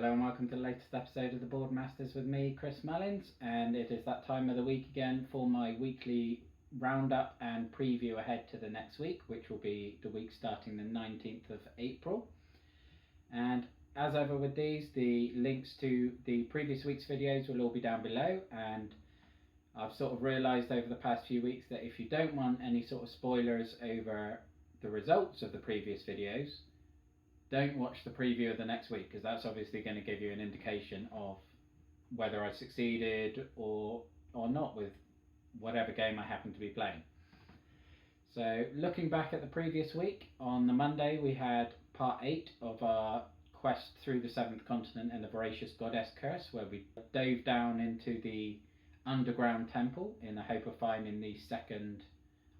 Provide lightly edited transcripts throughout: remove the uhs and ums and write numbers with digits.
Hello and welcome to the latest episode of the Boardmasters with me, Chris Mullins, and it is that time of the week again for my weekly roundup and preview ahead to the next week, which will be the week starting the 19th of April. And as ever with these, the links to the previous week's videos will all be down below, and I've sort of realised over the past few weeks that if you don't want any sort of spoilers over the results of the previous videos, don't watch the preview of the next week, because that's obviously going to give you an indication of whether I succeeded or not with whatever game I happen to be playing. So looking back at the previous week, on the Monday we had part 8 of our quest through the 7th continent and the Voracious Goddess Curse, where we dove down into the underground temple in the hope of finding the second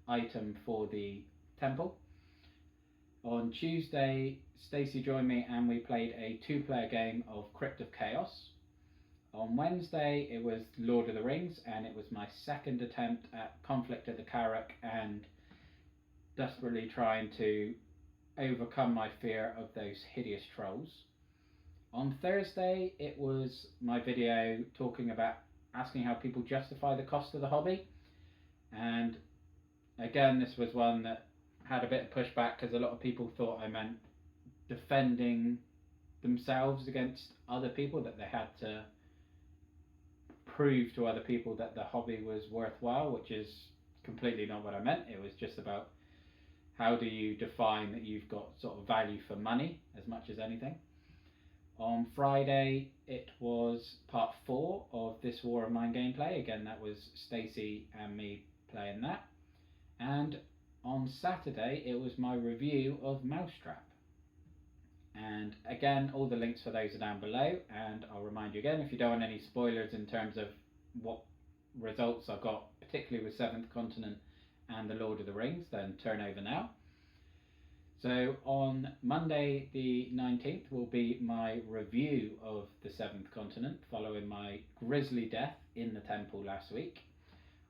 item for the temple. On Tuesday, Stacey joined me and we played a 2-player game of Crypt of Chaos. On Wednesday, it was Lord of the Rings, and it was my second attempt at Conflict at the Carrack and desperately trying to overcome my fear of those hideous trolls. On Thursday, it was my video talking about asking how people justify the cost of the hobby. And again, this was one that had a bit of pushback because a lot of people thought I meant defending themselves against other people, that they had to prove to other people that the hobby was worthwhile, which is completely not what I meant. It was just about how do you define that you've got sort of value for money as much as anything. On Friday, it was part 4 of This War of Mine gameplay. Again, that was Stacey and me playing that. And on Saturday, it was my review of Mousetrap. And again, all the links for those are down below. And I'll remind you again, if you don't want any spoilers in terms of what results I got, particularly with 7th Continent and the Lord of the Rings, then turn over now. So on Monday the 19th will be my review of the 7th Continent, following my grisly death in the temple last week.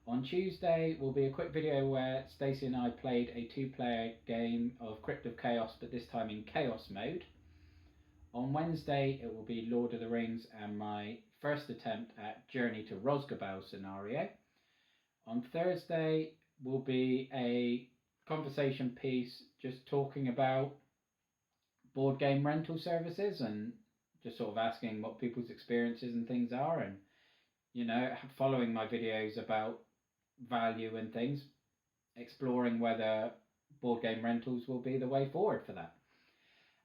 On Tuesday will be a quick video where Stacey and I played a 2-player game of Crypt of Chaos, but this time in Chaos mode. On Wednesday it will be Lord of the Rings and my first attempt at Journey to Rosgobel scenario. On Thursday will be a conversation piece just talking about board game rental services and just sort of asking what people's experiences and things are, and following my videos about value and things, exploring whether board game rentals will be the way forward for that.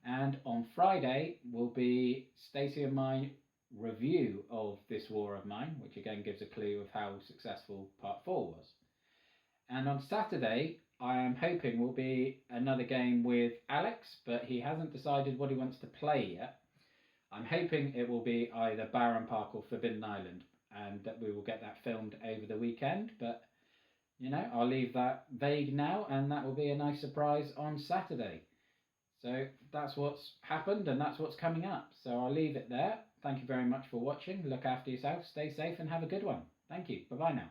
And on Friday will be Stacey and my review of This War of Mine, which again gives a clue of how successful part 4 was. And on Saturday, I am hoping will be another game with Alex, but he hasn't decided what he wants to play yet. I'm hoping it will be either Barren Park or Forbidden Island, and that we will get that filmed over the weekend, but I'll leave that vague now, and that will be a nice surprise on Saturday. So that's what's happened and that's what's coming up. So I'll leave it there. Thank you very much for watching. Look after yourself, stay safe and have a good one. Thank you. Bye bye now.